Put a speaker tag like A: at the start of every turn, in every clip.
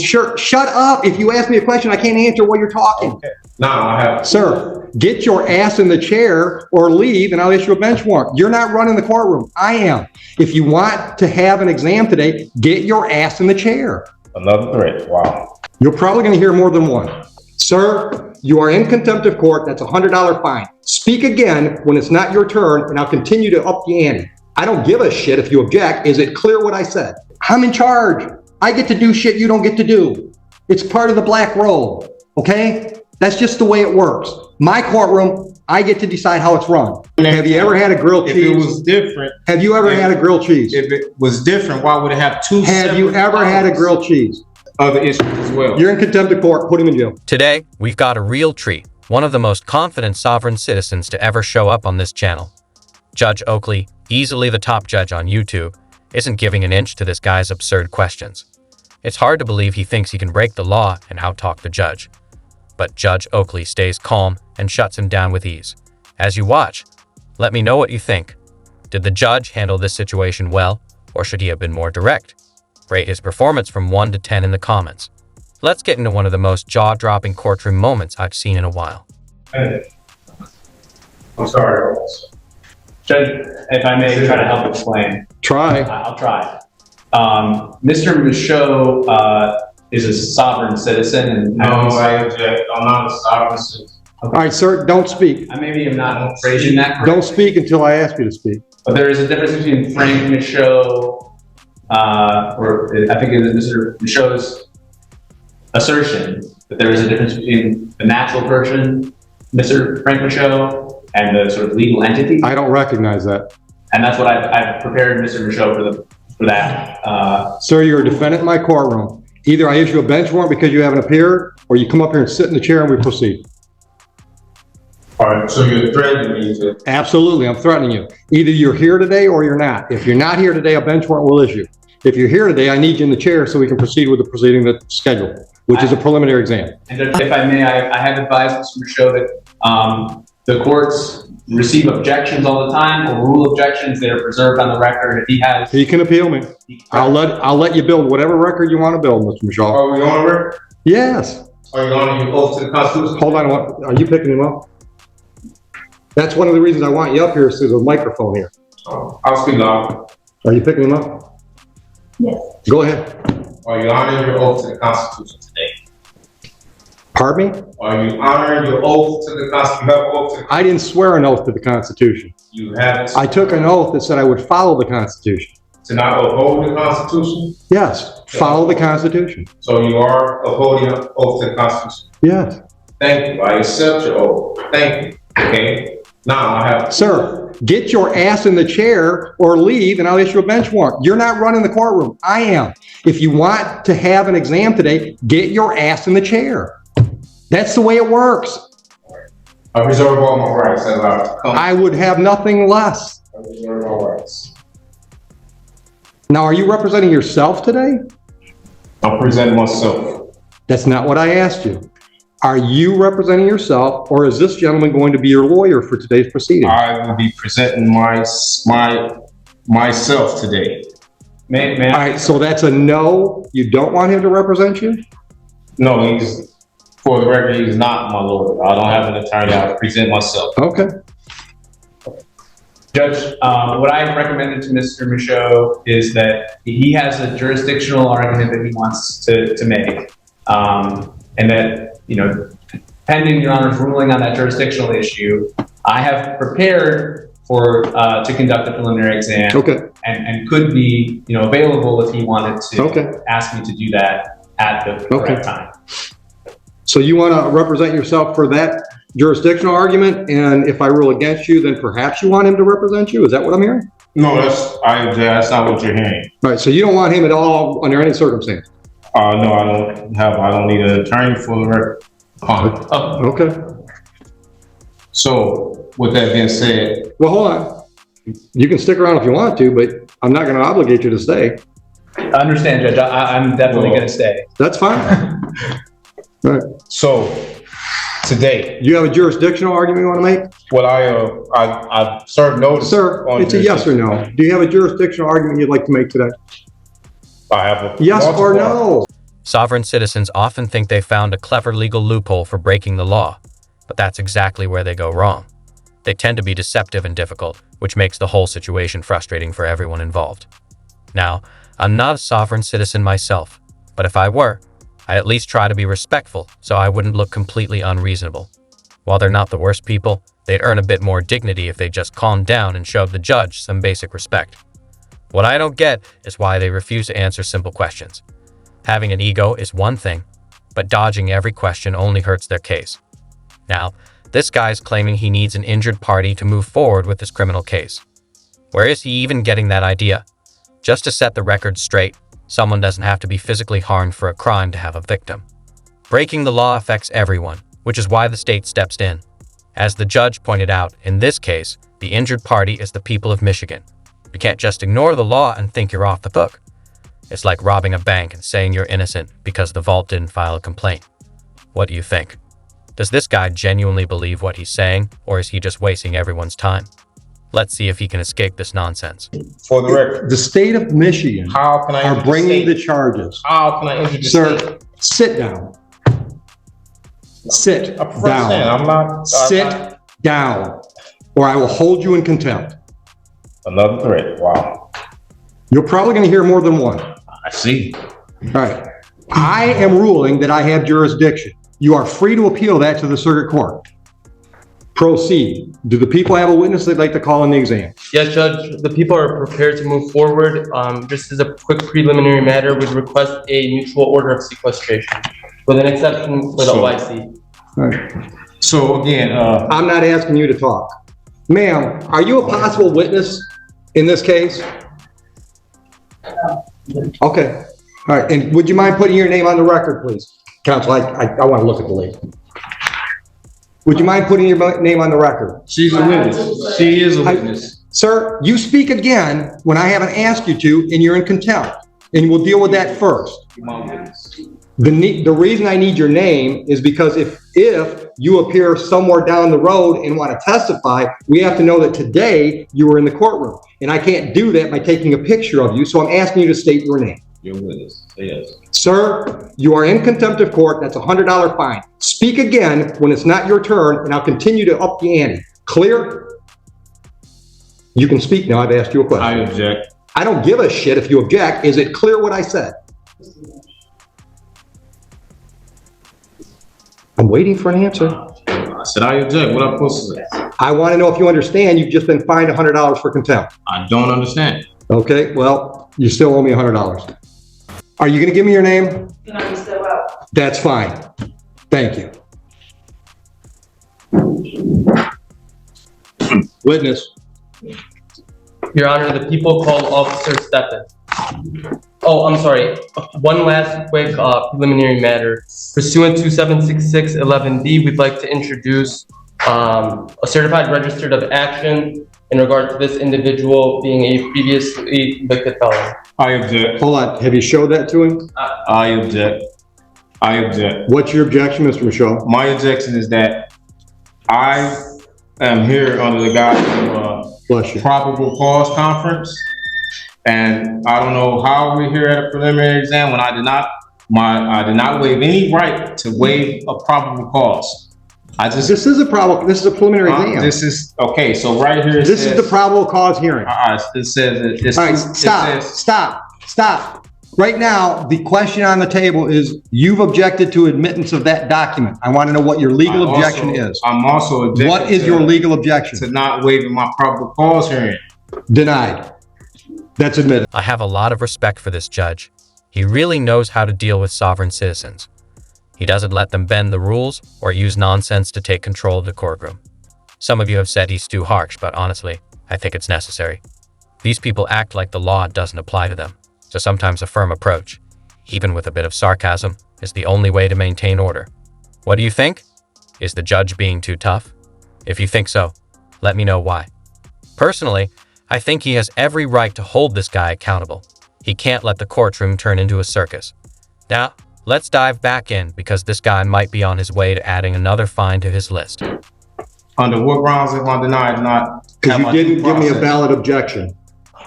A: Sure, shut up. If you ask me a question, I can't answer while you're talking.
B: Okay. No, I have.
A: Sir, get your ass in the chair or leave and I'll issue a bench warrant. You're not running the courtroom. I am. If you want to have an exam today, get your ass in the chair.
B: Another threat. Wow.
A: You're probably going to hear more than one. Sir, you are in contempt of court. That's a $100 fine. Speak again when it's not your turn and I'll continue to up the ante. I don't give a shit if you object. Is it clear what I said? I'm in charge. I get to do shit you don't get to do. It's part of the black robe, okay? That's just the way it works. My courtroom, I get to decide how it's run. Have you ever had a grilled cheese?
B: If it was different.
A: Have you ever had a grilled cheese?
B: If it was different, why would it have two
A: Have you ever had a grilled cheese?
B: Other issues as well.
A: You're in contempt of court. Put him in jail.
C: Today, we've got a real treat. One of the most confident sovereign citizens to ever show up on this channel. Judge Oakley, easily the top judge on YouTube, isn't giving an inch to this guy's absurd questions. It's hard to believe he thinks he can break the law and out-talk the judge. But Judge Oakley stays calm and shuts him down with ease. As you watch, let me know what you think. Did the judge handle this situation well, or should he have been more direct? Rate his performance from 1 to 10 in the comments. Let's get into one of the most jaw-dropping courtroom moments I've seen in a while.
D: I'm sorry. Judge, if I may try to help explain.
A: Try.
D: I'll try. Mr. Michaud is a sovereign citizen. And
B: No, I object. I'm not a sovereign citizen.
A: All right, sir, don't speak.
D: Maybe I'm not phrasing that correctly.
A: Don't speak until I ask you to speak.
D: But there is a difference between Frank Michaud, or I think it is Mr. Michaud's assertion that there is a difference between the natural person, Mr. Frank Michaud, and the sort of legal entity.
A: I don't recognize that.
D: And that's what I've prepared Mr. Michaud for that.
A: Sir, you're a defendant in my courtroom. Either I issue a bench warrant because you haven't appeared, or you come up here and sit in the chair and we proceed.
B: All right, so you're threatening me to...
A: Absolutely, I'm threatening you. Either you're here today or you're not. If you're not here today, a bench warrant will issue. If you're here today, I need you in the chair so we can proceed with the proceeding that's scheduled, which is a preliminary exam.
D: And if I may, I have advised Mr. Michaud that the courts receive objections all the time, or rule objections that are preserved on the record. If he has...
A: He can appeal me. I'll let you build whatever record you want to build, Mr. Michaud.
B: Are we on a record?
A: Yes.
B: Are you on your oath to the Constitution?
A: Hold on, are you picking him up? That's one of the reasons I want you up here, is there's a microphone here.
B: I'll speak loud.
A: Are you picking him up?
E: Yes.
A: Go ahead.
B: Are you honoring your oath to the Constitution today?
A: Pardon me?
B: Are you honoring your oath to the Constitution? You have an oath to the...
A: I didn't swear an oath to the Constitution.
B: You haven't...
A: I took an oath that said I would follow the Constitution.
B: To not uphold the Constitution?
A: Yes, follow the Constitution.
B: So you are upholding an oath to the Constitution?
A: Yes.
B: Thank you. I accept your oath. Thank you. Okay? Now I have...
A: Sir, get your ass in the chair or leave and I'll issue a bench warrant. You're not running the courtroom. I am. If you want to have an exam today, get your ass in the chair. That's the way it works.
B: I reserve all my rights.
A: I would have nothing less.
B: I reserve all rights.
A: Now, are you representing yourself today?
B: I'm presenting myself.
A: That's not what I asked you. Are you representing yourself, or is this gentleman going to be your lawyer for today's proceeding?
B: I will be presenting myself today.
D: May
A: All right, so that's a no. You don't want him to represent you?
B: No, for the record, he's not my lawyer. I don't have an attorney. I present myself.
A: Okay.
D: Judge, what I recommended to Mr. Michaud is that he has a jurisdictional argument that he wants to make, and that, you know, pending Your Honor's ruling on that jurisdictional issue, I have prepared to conduct a preliminary exam.
A: Okay.
D: And could be, you know, available if he wanted to ask me to do that at the correct time.
A: So you want to represent yourself for that jurisdictional argument, and if I rule against you, then perhaps you want him to represent you? Is that what I'm hearing?
B: No, that's not what you're hearing.
A: All right, so you don't want him at all under any circumstance?
B: No, I don't need an attorney for the record.
A: Okay.
B: So with that being said.
A: Well, hold on. You can stick around if you want to, but I'm not going to obligate you to stay.
D: I understand, Judge. I'm definitely going to stay.
A: That's fine. All right.
B: So today,
A: do you have a jurisdictional argument you want to make?
B: Well, I served notice.
A: Sir, it's a yes or no. Do you have a jurisdictional argument you'd like to make today?
B: I have a
A: yes or no.
C: Sovereign citizens often think they found a clever legal loophole for breaking the law, but that's exactly where they go wrong. They tend to be deceptive and difficult, which makes the whole situation frustrating for everyone involved. Now, I'm not a sovereign citizen myself, but if I were, I'd at least try to be respectful so I wouldn't look completely unreasonable. While they're not the worst people, they'd earn a bit more dignity if they just calmed down and showed the judge some basic respect. What I don't get is why they refuse to answer simple questions. Having an ego is one thing, but dodging every question only hurts their case. Now, this guy's claiming he needs an injured party to move forward with his criminal case. Where is he even getting that idea? Just to set the record straight, someone doesn't have to be physically harmed for a crime to have a victim. Breaking the law affects everyone, which is why the state steps in. As the judge pointed out, in this case, the injured party is the people of Michigan. You can't just ignore the law and think you're off the hook. It's like robbing a bank and saying you're innocent because the vault didn't file a complaint. What do you think? Does this guy genuinely believe what he's saying, or is he just wasting everyone's time? Let's see if he can escape this nonsense.
B: For the record,
A: The state of Michigan
B: how can I
A: are
B: injure
A: bringing
B: the
A: the
B: state?
A: charges.
B: How can I injure the
A: Sir,
B: state?
A: sit down. Sit
B: I prefer to stand.
A: down.
B: I'm not.
A: Sit down, or I will hold you in contempt.
B: Another threat. Wow.
A: You're probably going to hear more than one. All
B: I see.
A: right. I am ruling that I have jurisdiction. You are free to appeal that to the circuit court. Proceed. Do the people have a witness they'd like to call in the exam?
E: Yes, Judge, the people are prepared to move forward. Just as a quick preliminary matter, we'd request a mutual order of sequestration with an exception for the
B: So-
E: OIC.
A: All right.
B: So again,
A: I'm not asking you to talk. Ma'am, are you a possible witness in this case? Okay. All right. And would you mind putting your name on the record, please? Counsel, I want to look at the lady. Would you mind putting your name on the record?
B: she's a witness. She is a witness.
A: Sir, you speak again when I haven't asked you to, and you're in contempt. And we'll deal with that first. The reason I need your name is because if you appear somewhere down the road and want to testify, we have to know that today you were in the courtroom. And I can't do that by taking a picture of you, so I'm asking you to state your name.
B: You're a witness. Yes.
A: Sir, you are in contempt of court. That's a $100 fine. Speak again when it's not your turn, and I'll continue to up the ante. Clear? You can speak now. I've asked you a question.
B: I object.
A: I don't give a shit if you object. Is it clear what I said? I'm waiting for an answer.
B: I said I object. What am I supposed to say?
A: I want to know if you understand you've just been fined $100 for contempt.
B: I don't understand.
A: Okay, well, you still owe me $100. Are you going to give me your name?
F: No, you still out.
A: That's fine. Thank you. Witness.
E: Your Honor, the people called Officer Steppen. Oh, I'm sorry. One last quick preliminary matter. Pursuant to 76611D, we'd like to introduce a certified registered of action in regard to this individual being a previously convicted felon.
B: I object.
A: Hold on. Have you showed that to him?
B: I object. I object.
A: What's your objection, Mr. Michaud?
B: My objection is that I am here under the guise of
A: Bless you.
B: probable cause conference. And I don't know how we're here at a preliminary exam when I did not waive any right to waive a probable cause.
A: This is a preliminary exam.
B: This is, okay, so right here it
A: This is
B: says,
A: the probable cause hearing.
B: it says, it's,
A: All right,
B: it
A: stop,
B: says,
A: stop. Right now, the question on the table is, you've objected to admittance of that document. I want to know what your legal objection is.
B: I'm also objecting
A: What is your legal objection?
B: to not waiving my probable cause hearing.
A: Denied. That's admitted.
C: I have a lot of respect for this judge. He really knows how to deal with sovereign citizens. He doesn't let them bend the rules or use nonsense to take control of the courtroom. Some of you have said he's too harsh, but honestly, I think it's necessary. These people act like the law doesn't apply to them, so sometimes a firm approach, even with a bit of sarcasm, is the only way to maintain order. What do you think? Is the judge being too tough? If you think so, let me know why. Personally, I think he has every right to hold this guy accountable. He can't let the courtroom turn into a circus. Now, let's dive back in because this guy might be on his way to adding another fine to his list.
B: Under what grounds am I denied not?
A: Because
B: have
A: you
B: my
A: didn't
B: due
A: give me a
B: process?
A: valid objection.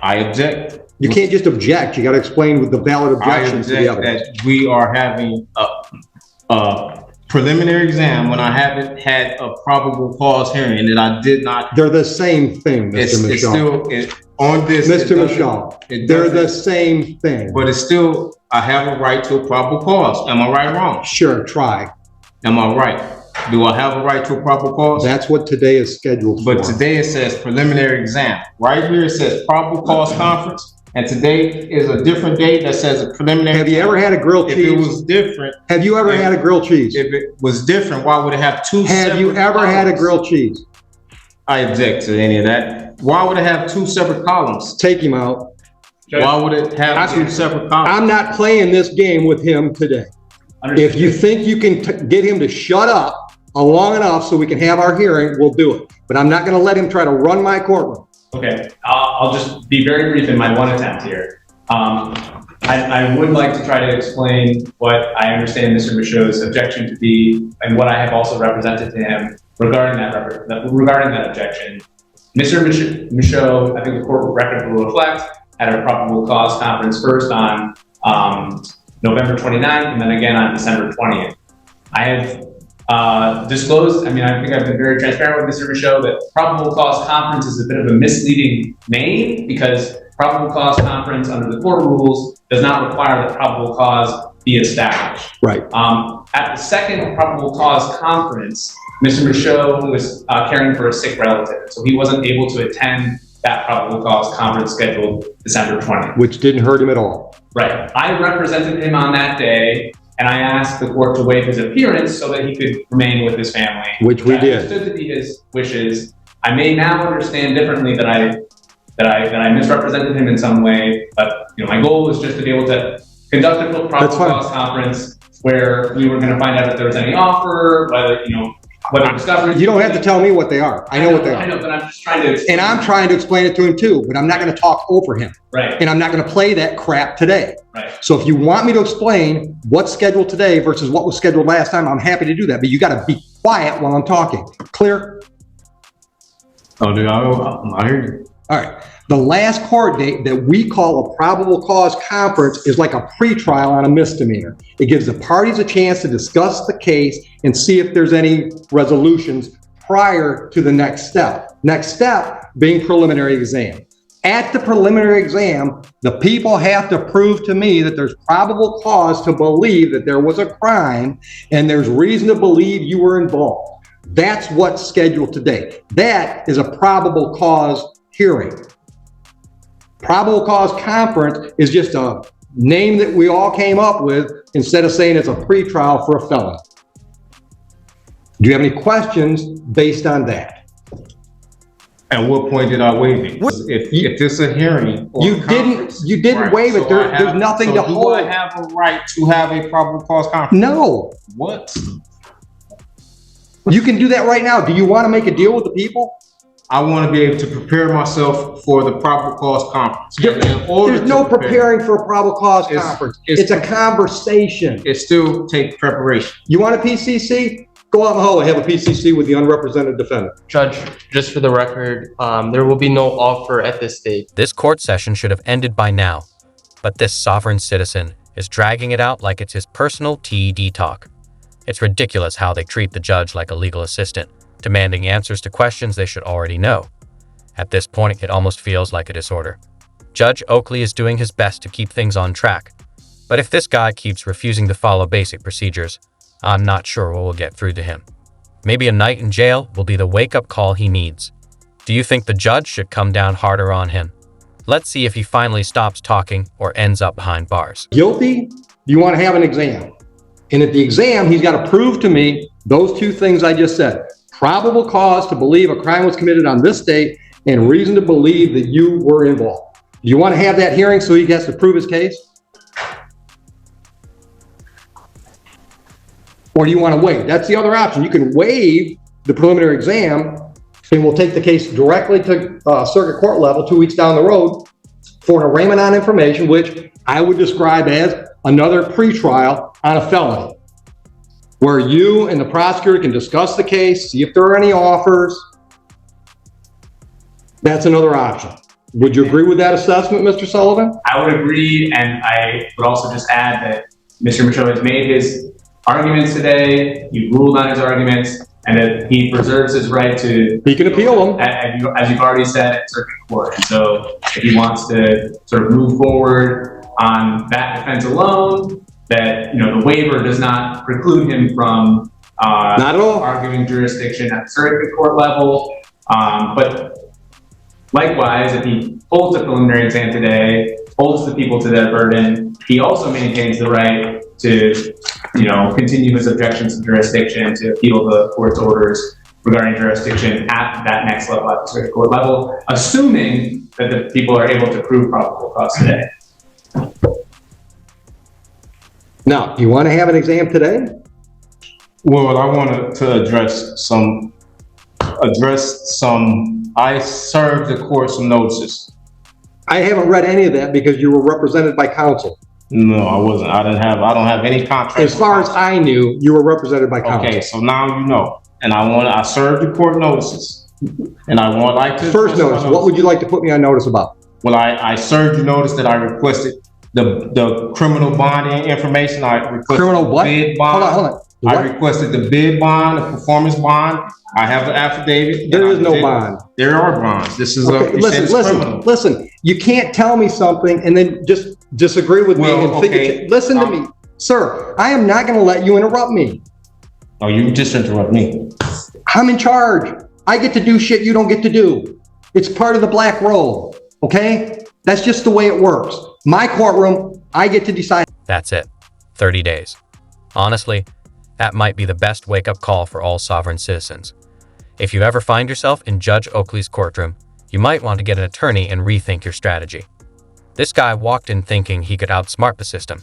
B: I object.
A: You can't just object. You got to explain with the valid
B: I
A: objections to the
B: object
A: evidence.
B: that we are having a preliminary exam when I haven't had a probable cause hearing and that I did not.
A: They're the same thing,
B: It's
A: Mr. Michaud.
B: still, on this.
A: Mr. Michaud, they're the same thing.
B: But it's still, I have a right to a probable cause. Am I right or wrong?
A: Sure, try.
B: Am I right? Do I have a right to a probable cause?
A: That's what today is scheduled for.
B: But today it says preliminary exam. Right here it says probable cause conference. And today is a different date that says a preliminary.
A: Have you ever had a grilled
B: If
A: cheese?
B: it was different.
A: Have you ever had a grilled cheese?
B: If it was different, why would it have two separate
A: Have you ever had a
B: columns?
A: grilled cheese?
B: I object to any of that. Why would it have two separate columns?
A: Take him out.
B: Why would it have two separate columns?
A: I'm not playing this game with him today. If you think you can get him to shut up long enough so we can have our hearing, we'll do it. But I'm not going to let him try to run my courtroom.
D: Okay, I'll just be very brief in my one attempt here. I would like to try to explain what I understand Mr. Michaud's objection to be, and what I have also represented to him regarding that objection. Mr. Michaud, I think the court record will reflect, had a probable cause conference first on November 29th and then again on December 20th. I have disclosed, I think I've been very transparent with Mr. Michaud that probable cause conference is a bit of a misleading name because probable cause conference under the court rules does not require that probable cause be established.
A: Right.
D: At the second probable cause conference, Mr. Michaud was caring for a sick relative, so he wasn't able to attend that probable cause conference scheduled December 20th.
A: Which didn't hurt him at all.
D: Right. I represented him on that day, and I asked the court to waive his appearance so that he could remain with his family.
A: Which we did.
D: I understood to be his wishes. I may now understand differently that I misrepresented him in some way, but my goal was just to be able to conduct a probable cause conference where we were going to find out if there was any offer, whether discovery.
A: You don't have to tell me what they are. I know what they are.
D: I know, but I'm just trying to.
A: And I'm trying to explain it to him too, but I'm not going to talk over him.
D: Right.
A: And I'm not going to play that crap today.
D: Right.
A: So if you want me to explain what's scheduled today versus what was scheduled last time, I'm happy to do that. But you got to be quiet while I'm talking. Clear?
B: Oh, dude, I hear you.
A: All right. The last court date that we call a probable cause conference is like a pretrial on a misdemeanor. It gives the parties a chance to discuss the case and see if there's any resolutions prior to the next step. Next step being preliminary exam. At the preliminary exam, the people have to prove to me that there's probable cause to believe that there was a crime and there's reason to believe you were involved. That's what's scheduled today. That is a probable cause hearing. Probable cause conference is just a name that we all came up with instead of saying it's a pretrial for a felony. Do you have any questions based on that?
B: At what point did I waive it? If it's a hearing or
A: You
B: a conference,
A: didn't
B: right,
A: waive it.
B: so
A: There's nothing to
B: do
A: hold.
B: I have a right to have a probable cause conference?
A: No,
B: What?
A: you can do that right now. Do you want to make a deal with the people?
B: I want to be able to prepare myself for the probable cause conference. And in order
A: There's no
B: to prepare,
A: preparing for a probable cause
B: It's-
A: conference.
B: it's-
A: It's a conversation.
B: it still takes preparation.
A: You want a PCC? Go out in the hallway, have a PCC with the unrepresented defendant.
E: Judge, just for the record, there will be no offer at this date.
C: This court session should have ended by now, but this sovereign citizen is dragging it out like it's his personal TED talk. It's ridiculous how they treat the judge like a legal assistant, demanding answers to questions they should already know. At this point, it almost feels like a disorder. Judge Oakley is doing his best to keep things on track, but if this guy keeps refusing to follow basic procedures, I'm not sure what will get through to him. Maybe a night in jail will be the wake-up call he needs. Do you think the judge should come down harder on him? Let's see if he finally stops talking or ends up behind bars.
A: Guilty? You want to have an exam. And at the exam, he's got to prove to me those two things I just said. Probable cause to believe a crime was committed on this date and reason to believe that you were involved. Do you want to have that hearing so he gets to prove his case? Or do you want to waive? That's the other option. You can waive the preliminary exam and we'll take the case directly to circuit court level 2 weeks down the road for an arraignment on information, which I would describe as another pretrial on a felony, where you and the prosecutor can discuss the case, see if there are any offers. That's another option. Would you agree with that assessment, Mr. Sullivan?
D: I would agree, and I would also just add that Mr. Michaud has made his arguments today, he ruled on his arguments, and that he preserves his right to...
A: He can appeal them.
D: As you've already said, at circuit court. And so if he wants to sort of move forward on that defense alone, that, the waiver does not preclude him from
A: Not at all.
D: arguing jurisdiction at the circuit court level. But likewise, if he holds a preliminary exam today, holds the people to their burden, he also maintains the right to, continue his objections to jurisdiction, to appeal the court's orders regarding jurisdiction at that next level, at the circuit court level, assuming that the people are able to prove probable cause today.
A: Now, do you want to have an exam today?
B: Well, I wanted to address some, I served the court some notices.
A: I haven't read any of that because you were represented by counsel.
B: No, I wasn't. I don't have any contract.
A: As far as I knew, you were represented by counsel.
B: Okay, so now you know. And I served the court notices. And I want like to...
A: First notice, what would you like to put me on notice about?
B: Well, I served you notice that I requested the criminal bonding information. I requested
A: Criminal what?
B: bid bond.
A: Hold on.
B: I
A: What?
B: requested the bid bond, the performance bond. I have the affidavit.
A: There is no bond.
B: There are bonds. This is
A: Okay, listen. You can't tell me something and then just disagree with me
B: Well,
A: and figure.
B: okay.
A: Listen to me, sir. I am not going to let you interrupt me.
B: Oh, you just interrupt me.
A: I'm in charge. I get to do shit you don't get to do. It's part of the black robe. Okay, that's just the way it works. My courtroom. I get to decide.
C: That's it. 30 days. Honestly, that might be the best wake-up call for all sovereign citizens. If you ever find yourself in Judge Oakley's courtroom, you might want to get an attorney and rethink your strategy. This guy walked in thinking he could outsmart the system,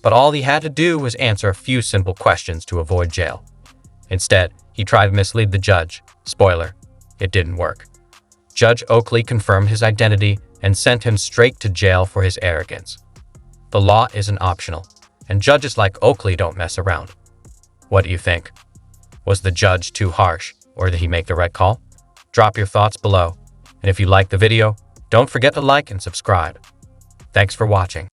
C: but all he had to do was answer a few simple questions to avoid jail. Instead, he tried to mislead the judge. Spoiler, it didn't work. Judge Oakley confirmed his identity and sent him straight to jail for his arrogance. The law isn't optional, and judges like Oakley don't mess around. What do you think? Was the judge too harsh, or did he make the right call? Drop your thoughts below, and if you liked the video, don't forget to like and subscribe. Thanks for watching.